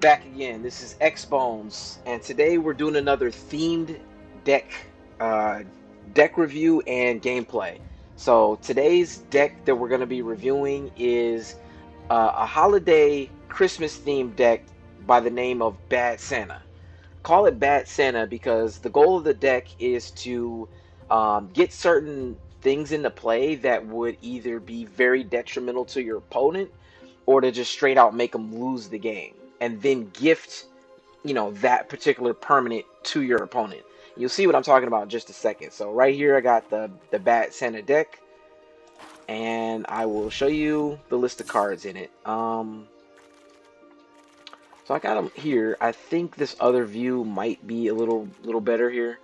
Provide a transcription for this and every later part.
back again. This is X Bones, and today we're doing another themed deck uh, deck review and gameplay. So today's deck that we're going to be reviewing is a holiday Christmas themed deck by the name of Bad Santa. Call it Bad Santa because the goal of the deck is to get certain things into play that would either be very detrimental to your opponent or to just straight out make them lose the game and then gift, that particular permanent to your opponent. You'll see what I'm talking about in just a second. So right here I got the Bad Santa deck, and I will show you the list of cards in it. So I got them here. I think this other view might be a little better here.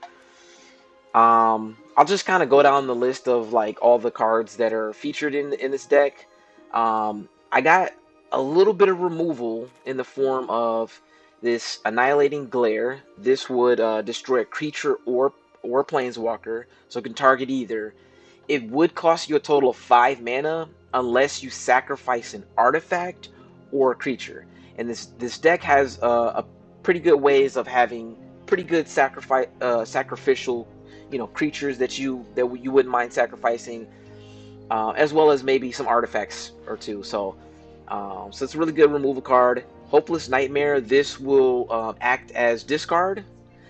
I'll just kind of go down the list of like all the cards that are featured in this deck. I got a little bit of removal in the form of this Annihilating Glare. This would destroy a creature or a planeswalker, so it can target either. It would cost you a total of 5 mana unless you sacrifice an artifact or a creature. And this deck has a pretty good ways of having pretty good sacrificial, creatures that you wouldn't mind sacrificing, as well as maybe some artifacts or two. So it's a really good removal card. Hopeless Nightmare. This will act as discard.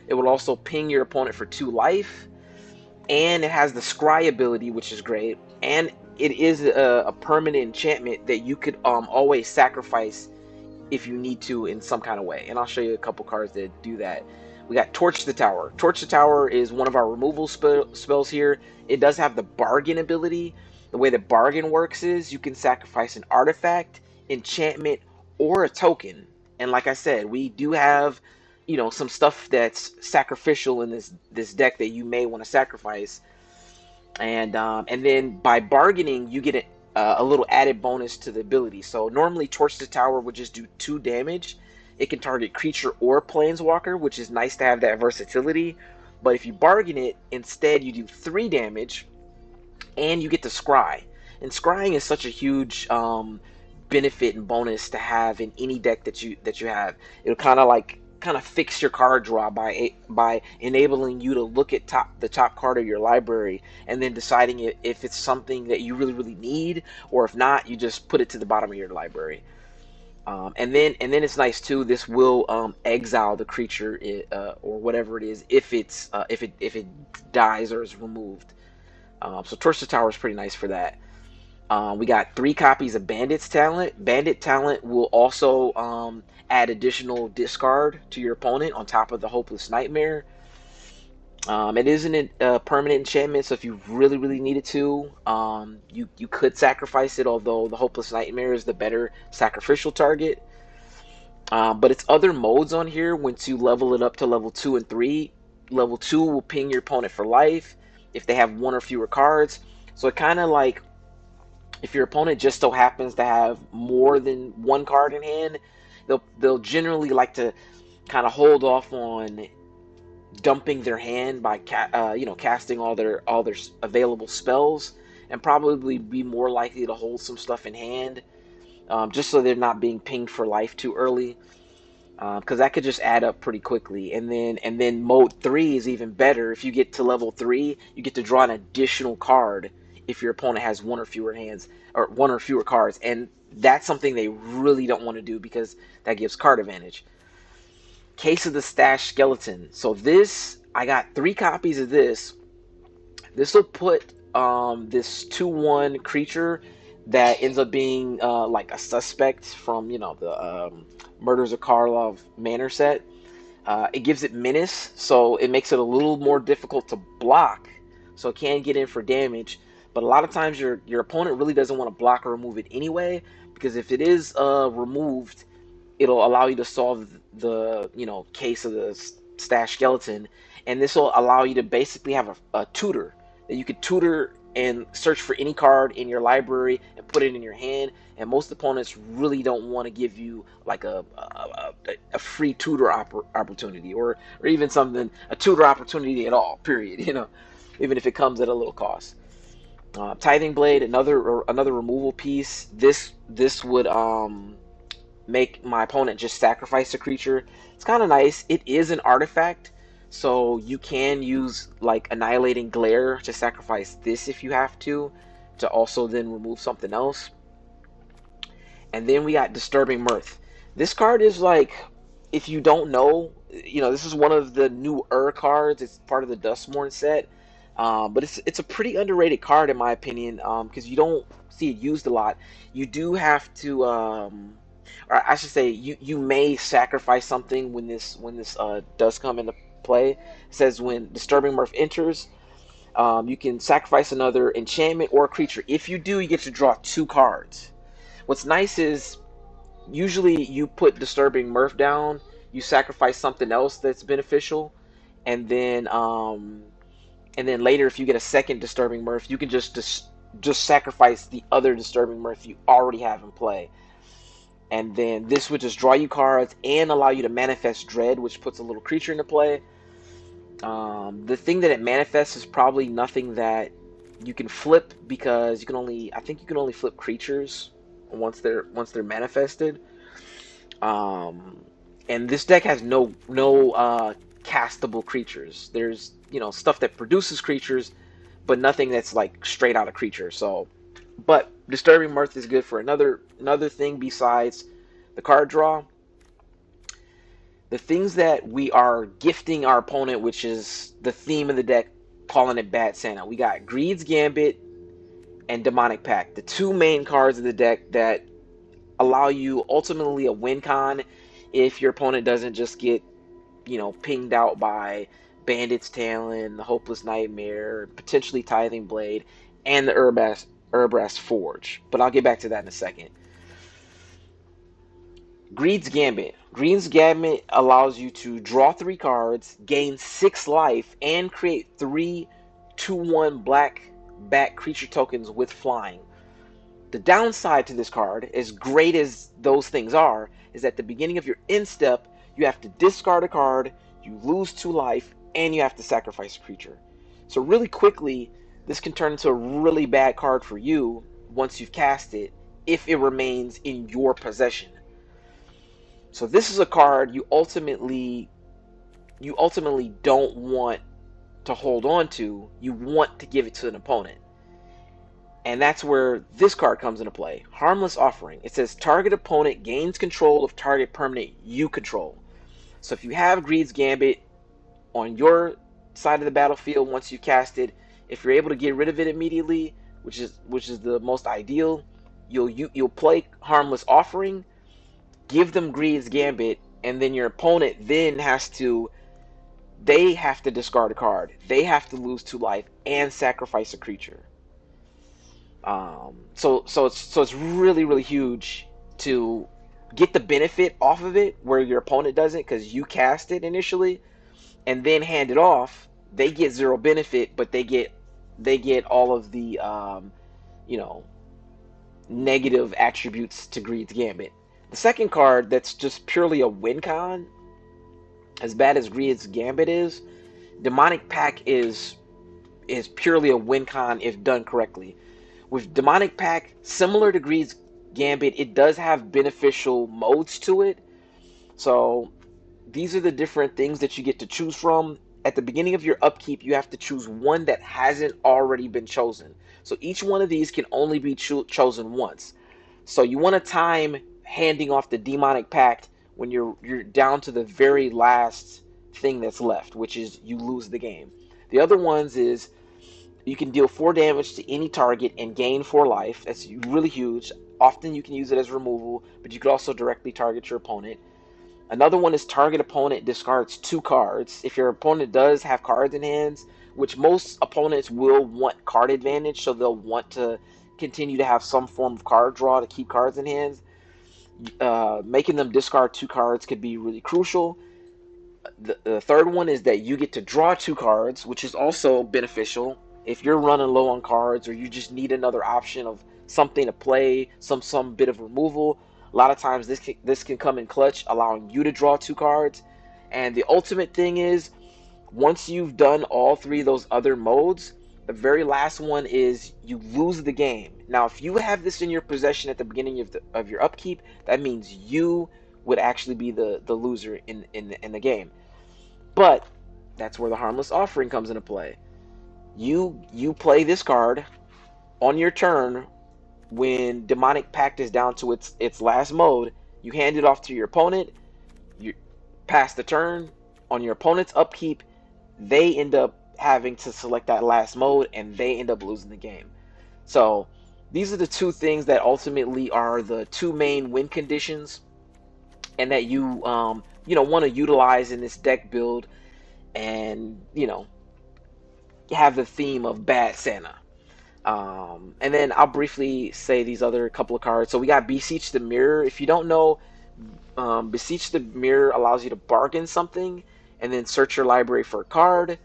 It will also ping your opponent for 2 life, and it has the Scry ability, which is great. And it is a permanent enchantment that you could always sacrifice if you need to in some kind of way. And I'll show you a couple cards that do that. We got Torch the Tower. Torch the Tower is one of our removal spells here. It does have the bargain ability. The way that bargain works is you can sacrifice an artifact, enchantment, or a token. And like I said, we do have, some stuff that's sacrificial in this deck that you may want to sacrifice. And then by bargaining, you get a little added bonus to the ability. So normally Torch the Tower would just do 2 damage. It can target creature or planeswalker, which is nice to have that versatility. But if you bargain it, instead you do 3 damage, and you get to scry. And scrying is such a huge benefit and bonus to have in any deck that you have. It'll kind of fix your card draw by enabling you to look at the top card of your library and then deciding if it's something that you really need, or if not, you just put it to the bottom of your library. And then it's nice too. This will exile the creature or whatever it is if it dies or is removed. So Torch the Tower is pretty nice for that. We got 3 copies of Bandit's Talent. Bandit Talent will also add additional discard to your opponent on top of the Hopeless Nightmare. It isn't a permanent enchantment, so if you really needed to, you could sacrifice it, although the Hopeless Nightmare is the better sacrificial target. But its other modes on here, once you level it up to level 2 and 3, level 2 will ping your opponent for life if they have 1 or fewer cards. So it kind of like, if your opponent just so happens to have more than 1 card in hand, they'll generally like to kind of hold off on dumping their hand by casting all their available spells, and probably be more likely to hold some stuff in hand, just so they're not being pinged for life too early, because that could just add up pretty quickly. And then mode 3 is even better. If you get to level 3, you get to draw an additional card if your opponent has 1 or fewer hands, or 1 or fewer cards, and that's something they really don't want to do because that gives card advantage. Case of the Stash Skeleton. So this, I got 3 copies of this. This will put this 2/1 creature that ends up being like a suspect from the Murders of Karlov Manor set. It gives it menace, so it makes it a little more difficult to block, so it can get in for damage. But a lot of times your opponent really doesn't want to block or remove it anyway, because if it is removed, it'll allow you to solve the case of the Stash Skeleton, and this will allow you to basically have a tutor that you could tutor and search for any card in your library and put it in your hand. And most opponents really don't want to give you like a free tutor opportunity, or even a tutor opportunity at all, period, even if it comes at a little cost. Tithing Blade, another removal piece. This would make my opponent just sacrifice a creature. It's kind of nice. It is an artifact, so you can use like Annihilating Glare to sacrifice this if you have to also then remove something else. And then we got Disturbing Mirth. This card is like, if you don't know, this is one of the newer cards. It's part of the Dustmourn set, but it's a pretty underrated card in my opinion, because you don't see it used a lot. You do have to, or I should say, you may sacrifice something when this does come into play. It says when Disturbing Mirth enters, you can sacrifice another enchantment or creature. If you do, you get to draw 2 cards. What's nice is usually you put Disturbing Mirth down, you sacrifice something else that's beneficial, and then later if you get a second Disturbing Mirth, you can just sacrifice the other Disturbing Mirth you already have in play. And then this would just draw you cards and allow you to manifest Dread, which puts a little creature into play. The thing that it manifests is probably nothing that you can flip, because I think you can only flip creatures once they're manifested. Um, and this deck has no castable creatures. There's stuff that produces creatures, but nothing that's like straight out of creature. So, but Disturbing Mirth is good for another thing besides the card draw. The things that we are gifting our opponent, which is the theme of the deck, calling it Bad Santa. We got Greed's Gambit and Demonic Pact, the 2 main cards of the deck that allow you ultimately a win con if your opponent doesn't just get, pinged out by Bandit's Talon, the Hopeless Nightmare, potentially Tithing Blade, and the Urbrast Forge. But I'll get back to that in a second. Greed's Gambit. Greed's Gambit allows you to draw 3 cards, gain 6 life, and create 3 2/1 black bat creature tokens with flying. The downside to this card, as great as those things are, is at the beginning of your end step, you have to discard a card, you lose 2 life, and you have to sacrifice a creature. So really quickly, this can turn into a really bad card for you once you've cast it, if it remains in your possession. So this is a card you ultimately don't want to hold on to. You want to give it to an opponent. And that's where this card comes into play. Harmless Offering. It says target opponent gains control of target permanent you control. So if you have Greed's Gambit on your side of the battlefield once you cast it, if you're able to get rid of it immediately, which is the most ideal, you'll play Harmless Offering, give them Greed's Gambit, and then your opponent then they have to discard a card. They have to lose 2 life and sacrifice a creature. So it's really, really huge to get the benefit off of it where your opponent doesn't, because you cast it initially and then hand it off. They get 0 benefit, but they get all of the negative attributes to Greed's Gambit. The second card that's just purely a win con, as bad as Greed's Gambit is, Demonic Pact is purely a win con if done correctly. With Demonic Pact, similar to Greed's Gambit, it does have beneficial modes to it. So these are the different things that you get to choose from. At the beginning of your upkeep, you have to choose one that hasn't already been chosen. So each one of these can only be chosen once. So you want to time handing off the Demonic Pact when you're down to the very last thing that's left, which is you lose the game. The other ones is you can deal 4 damage to any target and gain 4 life. That's really huge. Often you can use it as removal, but you could also directly target your opponent. Another one is target opponent discards 2 cards. If your opponent does have cards in hands, which most opponents will want card advantage, so they'll want to continue to have some form of card draw to keep cards in hands, making them discard 2 cards could be really crucial. The third one is that you get to draw 2 cards, which is also beneficial. If you're running low on cards, or you just need another option of something to play, some bit of removal, a lot of times this can come in clutch, allowing you to draw 2 cards. And the ultimate thing is, once you've done all 3 of those other modes, The very last one is you lose the game. Now, if you have this in your possession at the beginning of your upkeep, that means you would actually be the loser in the game. But that's where the harmless offering comes into play. You play this card on your turn when Demonic Pact is down to its last mode. You hand it off to your opponent. You pass the turn on your opponent's upkeep. They end up having to select that last mode, and they end up losing the game. So these are the two things that ultimately are the two main win conditions, and that you want to utilize in this deck build, and have the theme of Bad Santa. And then I'll briefly say these other couple of cards. So we got Beseech the Mirror. If you don't know, Beseech the Mirror allows you to bargain something and then search your library for a card.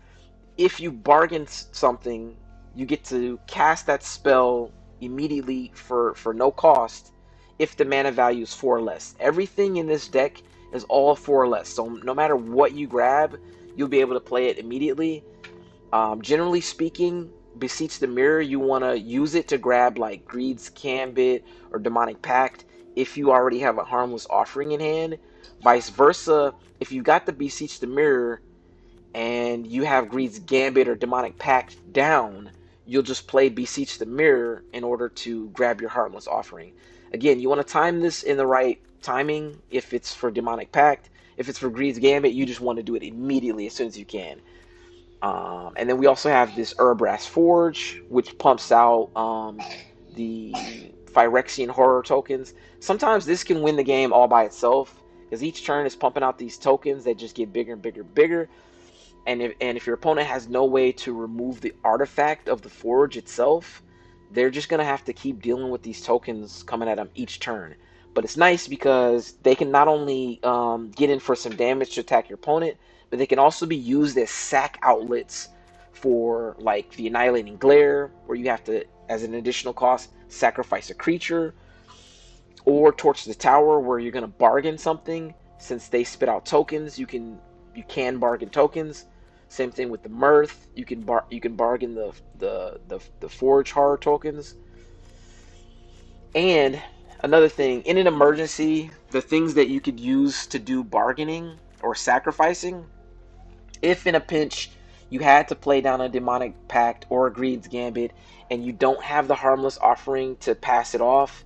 If you bargain something, you get to cast that spell immediately for no cost if the mana value is 4 or less. Everything in this deck is all 4 or less. So no matter what you grab, you'll be able to play it immediately. Generally speaking, Beseech the Mirror, you want to use it to grab like Greed's Gambit or Demonic Pact if you already have a harmless offering in hand. Vice versa, if you got the Beseech the Mirror and you have Greed's Gambit or Demonic Pact down, you'll just play Beseech the Mirror in order to grab your harmless offering. Again, you want to time this in the right timing. If it's for Demonic Pact, if it's for Greed's Gambit, you just want to do it immediately as soon as you can. And then we also have this Urbrass Forge, which pumps out the Phyrexian Horror tokens. Sometimes this can win the game all by itself, because each turn is pumping out these tokens that just get bigger and bigger and bigger. And if your opponent has no way to remove the artifact of the Forge itself, they're just going to have to keep dealing with these tokens coming at them each turn. But it's nice because they can not only get in for some damage to attack your opponent, but they can also be used as sack outlets for like the Annihilating Glare, where you have to, as an additional cost, sacrifice a creature, or Torch the Tower, where you're going to bargain something. Since they spit out tokens, you can bargain tokens. Same thing with the Mirth. You can bargain the Forge Horror tokens. And another thing, in an emergency, the things that you could use to do bargaining or sacrificing, if in a pinch you had to play down a Demonic Pact or a Greed's Gambit and you don't have the harmless offering to pass it off,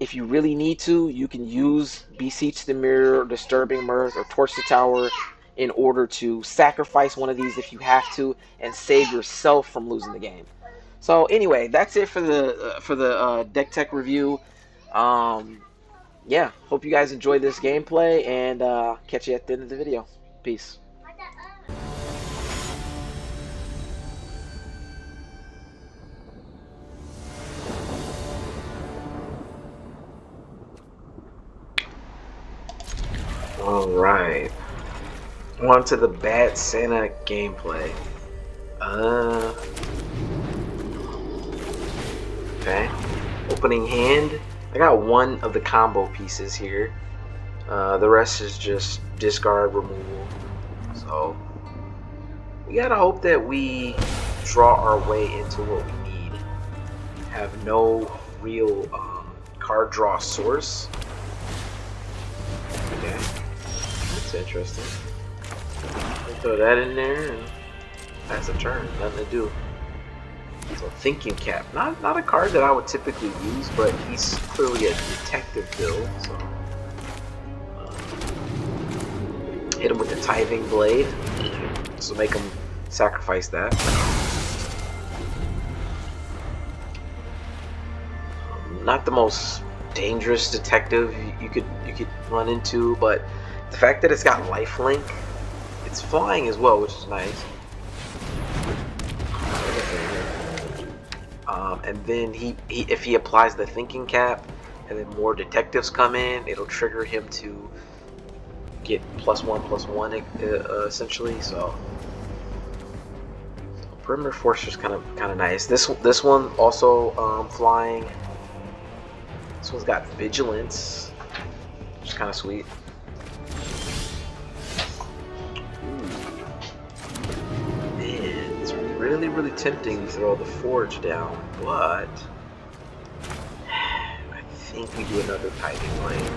if you really need to, you can use Beseech the Mirror, Disturbing Mirth, or Torch the Tower in order to sacrifice one of these if you have to, and save yourself from losing the game. So anyway, that's it for the deck tech review. Yeah, hope you guys enjoyed this gameplay, and catch you at the end of the video. Peace. Alright, on to the Bad Santa gameplay. Okay, opening hand. I got one of the combo pieces here. The rest is just discard removal. So we gotta hope that we draw our way into what we need. Have no real card draw source. Okay, that's interesting. Throw that in there and pass a turn. Nothing to do. So Thinking Cap, not a card that I would typically use, but he's clearly a detective build. So hit him with the Tithing Blade. So make him sacrifice that. Not the most dangerous detective you could run into, but the fact that it's got lifelink, it's flying as well, which is nice. And then if he applies the Thinking Cap, and then more detectives come in, it'll trigger him to get +1/+1 essentially. So Perimeter Forcer's kind of nice. This one also flying. This one's got Vigilance, which is kind of sweet. Man, it's really really tempting to throw the forge down, but I think we do another Titan Blade.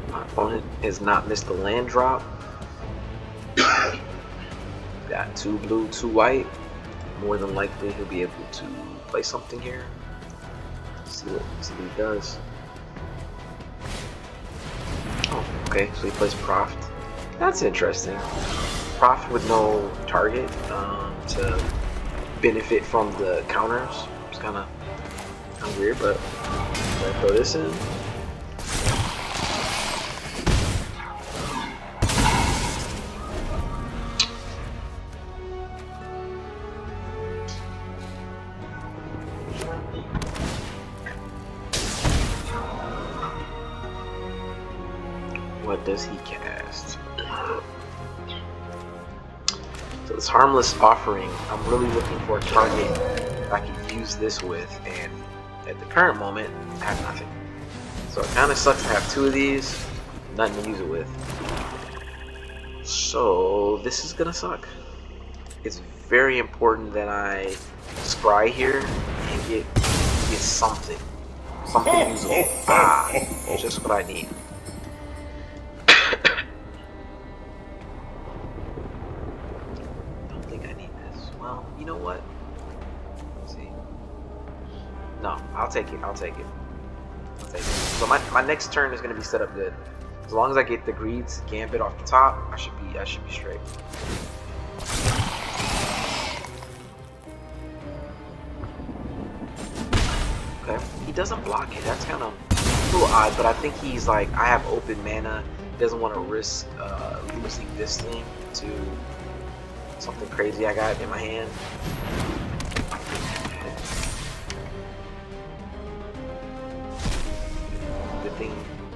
My opponent has not missed a land drop. Got 2 blue, 2 white. More than likely he'll be able to play something here. See what he does. Oh, okay, so he plays Proft. That's interesting. Proft with no target to benefit from the counters. It's kind of weird, but I'm gonna throw this in. What does he cast? So this harmless offering, I'm really looking for a target I can fuse this with, and at the current moment, I have nothing. So it kind of sucks to have 2 of these, nothing to use it with. So this is gonna suck. It's very important that I scry here and get something usable. Just what I need. You know what? Let's see. No, I'll take it. I'll take it. So my next turn is gonna be set up good. As long as I get the Greed's Gambit off the top, I should be straight. Okay, he doesn't block it. That's kind of a little odd, but I think he's like, I have open mana. He doesn't want to risk losing this thing to something crazy I got in my hand. Good thing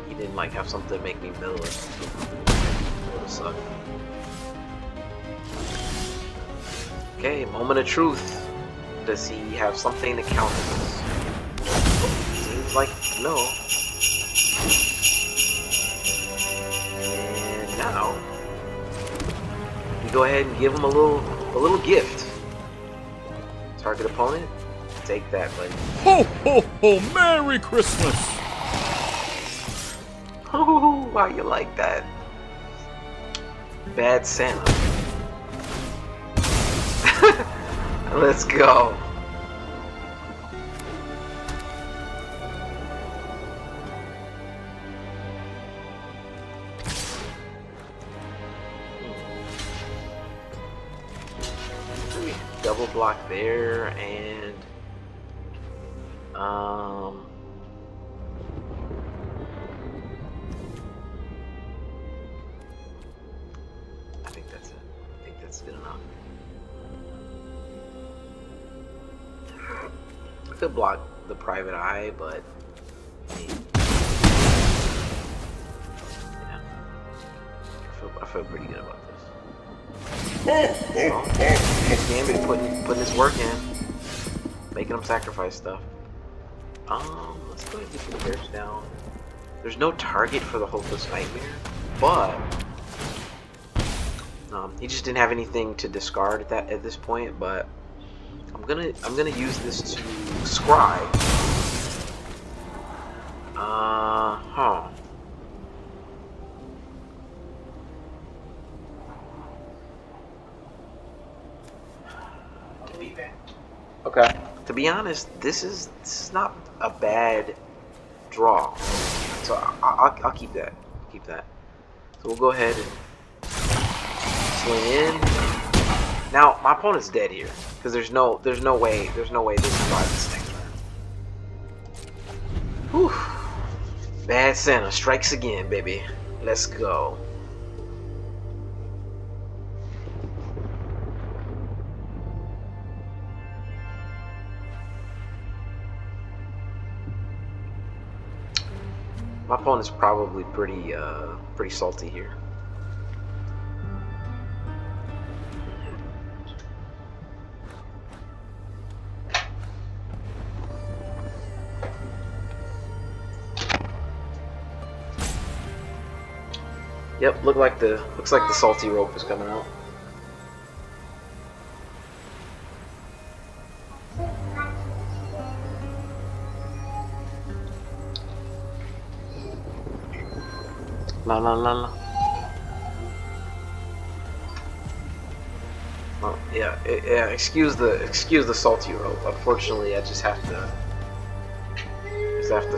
he didn't like have something to make me mill it. That would've sucked. Okay, moment of truth. Does he have something to counter this? Seems like no. And now go ahead and give him a little gift. Target opponent, take that, buddy. Ho ho ho! Merry Christmas! Oh, how you like that? Bad Santa. Let's go. Double block there, and I think that's it. I think that's good enough. I could block the private eye, but yeah, I feel pretty good about this. Gambit putting his work in, making him sacrifice stuff. Let's go ahead and get the bears down. There's no target for the Hopeless Nightmare, but he just didn't have anything to discard at this point. But I'm gonna use this to scry. Okay. To be honest, this is not a bad draw. So I'll keep that. Keep that. So we'll go ahead and swing in. Now my opponent's dead here because there's no way they survive this next round. Whew. Bad Santa strikes again, baby. Let's go. My opponent's probably pretty salty here. Yep, looks like the salty rope is coming out. La la la la. Oh, yeah, yeah. Excuse the salty rope. Unfortunately, I just have to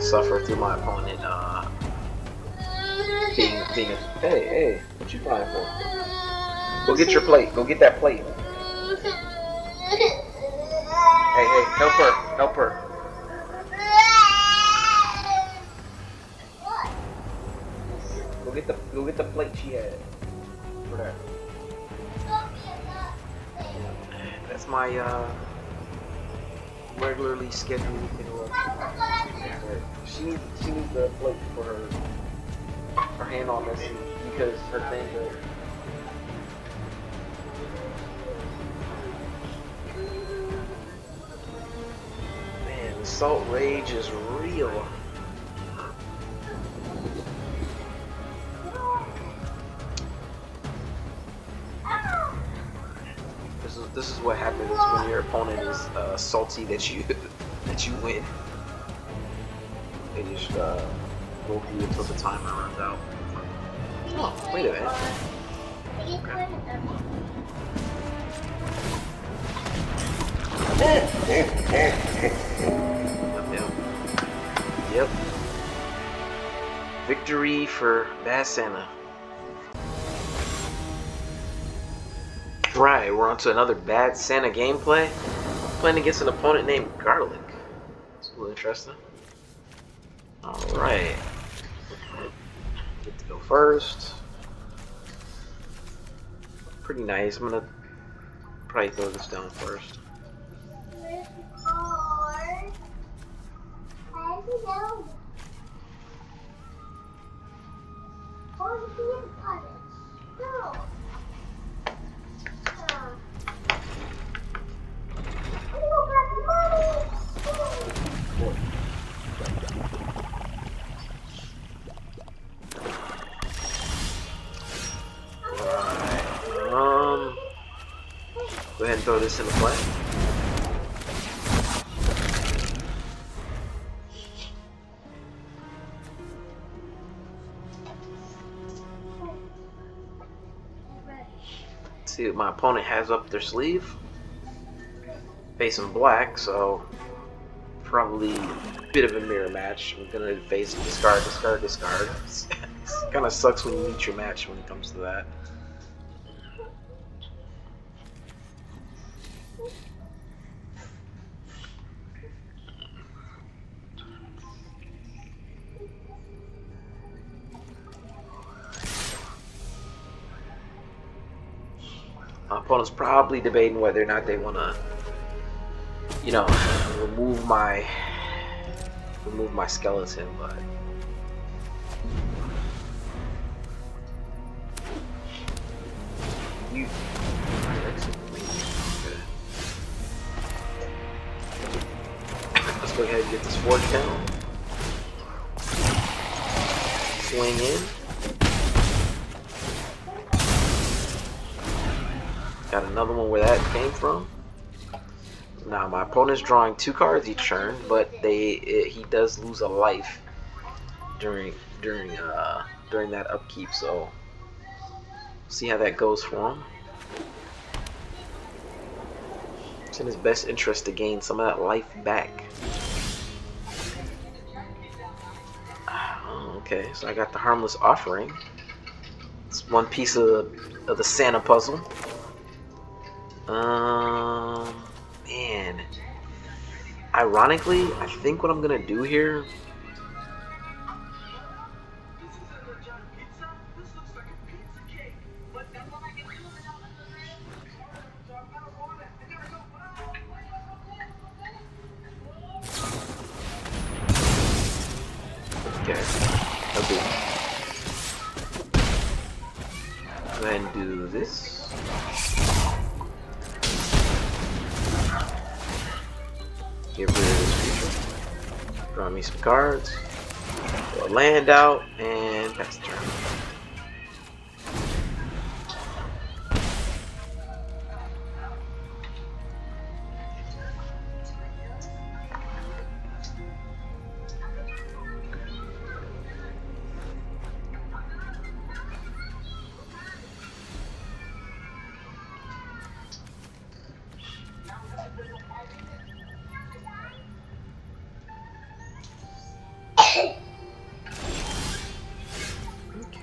suffer through my opponent being a, hey, what you crying for? Go get your plate. Go get that plate. Hey, help her, help her. Go get the plate she had for that. That's my regularly scheduled interruption. She needs the plate for her hand on this because her thing. Man, the salt rage is real. This is what happens when your opponent is salty that you win. They just go through until the timer runs out. Oh, wait a minute. Yep. Victory for Bad Santa. Right, we're on to another Bad Santa gameplay. Playing against an opponent named Garlic. It's a little interesting. Alright. Get to go first. Pretty nice. I'm gonna probably throw this down first. Go ahead and throw this into play. Let's see what my opponent has up their sleeve. Facing black, so probably a bit of a mirror match. I'm gonna face discard, discard, discard. It kind of sucks when you meet your match when it comes to that. My opponent's probably debating whether or not they want to, you know, remove my skeleton, but you. Let's go ahead and get this forge down. Swing in. Got another one where that came from. Now my opponent's drawing 2 cards each turn, but he does lose a life during that upkeep. So see how that goes for him. It's in his best interest to gain some of that life back. Okay, so I got the harmless offering. It's one piece of the Santa puzzle. Man. Ironically, I think what I'm gonna do here. Okay. Okay. Go ahead and do this. Get rid of this creature. Draw me some cards. Throw a land out and pass the turn.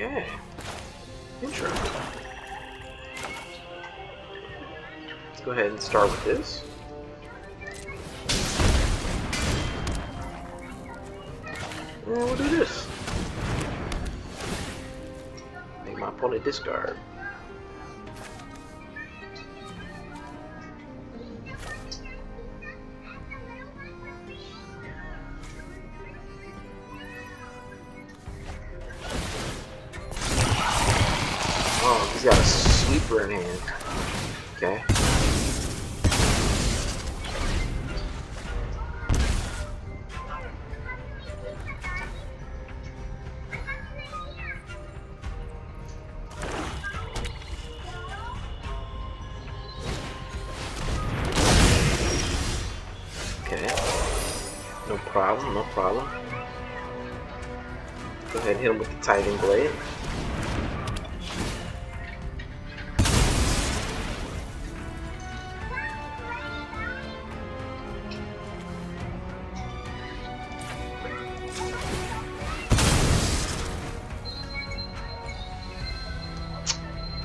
Okay. Interesting. Let's go ahead and start with this. And we'll do this. Make my opponent discard. Oh, he's got a sweeper in hand. Okay. Okay. No problem, no problem. Go ahead and hit him with the Titan Blade.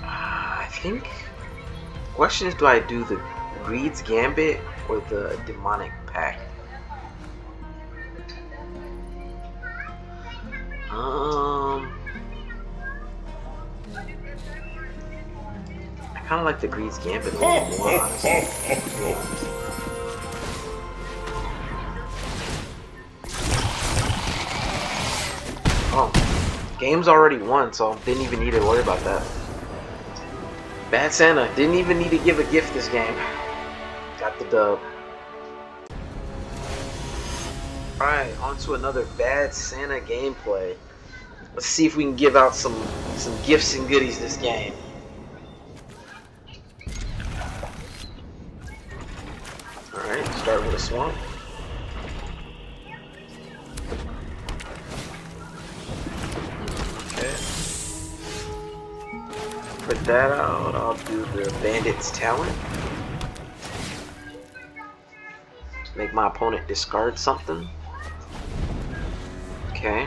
I think the question is, do I do the Greed's Gambit or the Demonic Pact? I kind of like the Greed's Gambit a little more, honestly. Oh, game's already won, so didn't even need to worry about that. Bad Santa didn't even need to give a gift this game. Got the dub. Alright, on to another Bad Santa gameplay. Let's see if we can give out some gifts and goodies this game. Alright, start with a swamp. Okay. Put that out. I'll do the Bandit's Talent. Make my opponent discard something. Okay.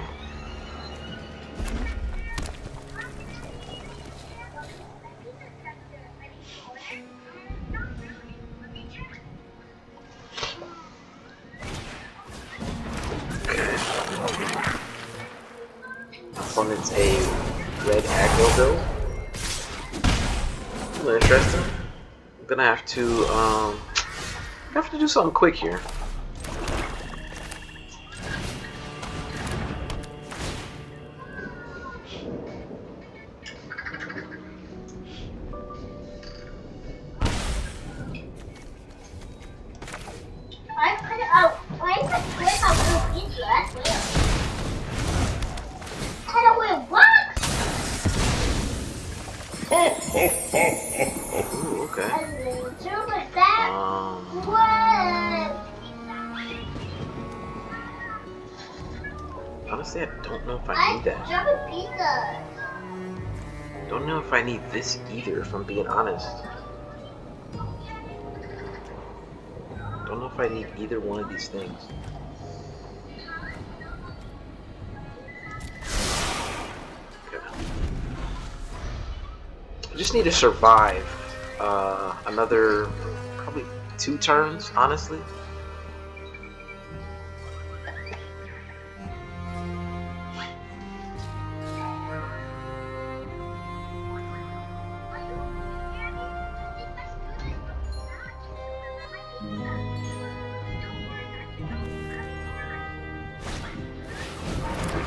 Opponent's a red aggro build. Interesting. I'm gonna have to do something quick here. Ooh, okay. Honestly, I don't know if I need that. Don't know if I need this either, if I'm being honest. Don't know if I need either one of these things. I just need to survive another probably 2 turns, honestly.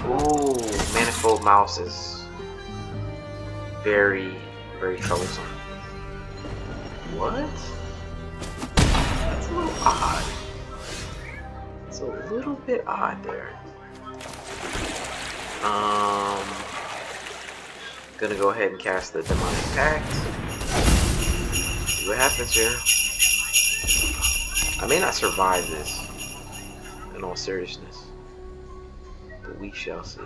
Ooh, Manifold Mouse is very, very troublesome. What? That's a little odd. It's a little bit odd there. Gonna go ahead and cast the Demonic Pact. See what happens here. I may not survive this, in all seriousness, but we shall see.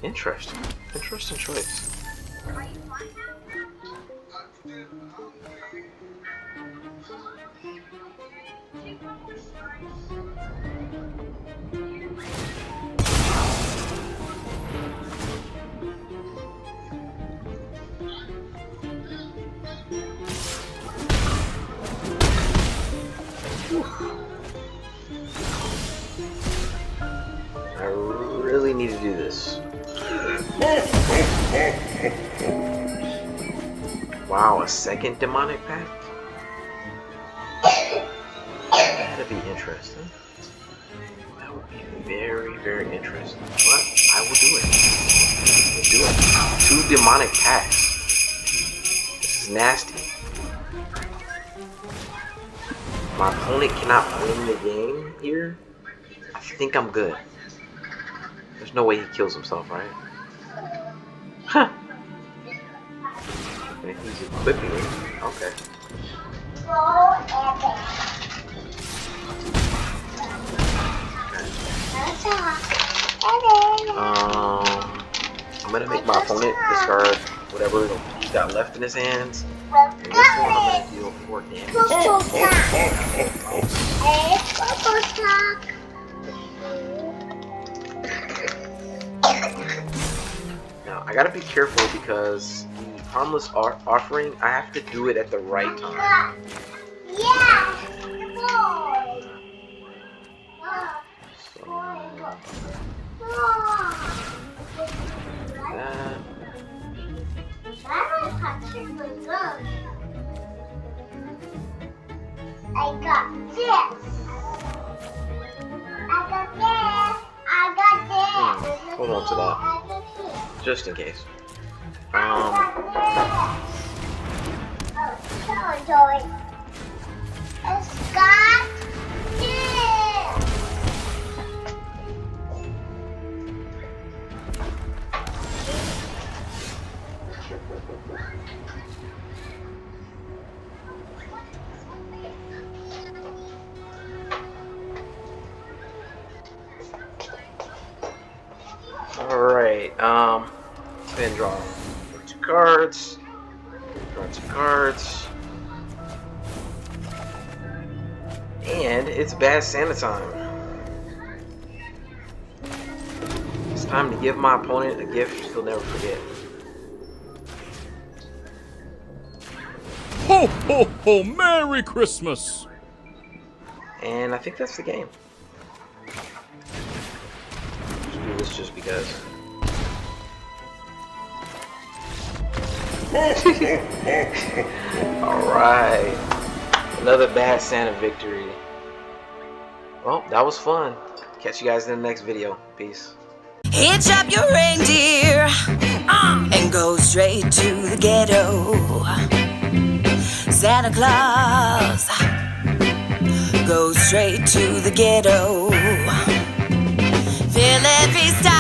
Interesting. Interesting choice. I really need to do this. Wow, a second demonic pact? That'd be interesting. That would be very, very interesting. But I will do it. I will do it. 2 demonic packs. This is nasty. My opponent cannot win the game here. I think I'm good. There's no way he kills himself, right? Huh. And he's equipping it. Okay. I'm gonna make my opponent discard whatever he's got left in his hands. And this one I'm gonna deal 4 damage. Now I gotta be careful because the harmless offering, I have to do it at the right time. I got this. I got this. I got this. Hold on to that, just in case. Oh, so joy. It's got this. Alright, then draw 2 cards. Draw 2 cards. And it's Bad Santa time. It's time to give my opponent a gift he'll never forget. Ho, ho, ho! Merry Christmas! And I think that's the game. Just do this just because. Alright. Another Bad Santa victory. Well, that was fun. Catch you guys in the next video. Peace. Hitch up your reindeer and go straight to the ghetto. Santa Claus, go straight to the ghetto. Fill every stocking.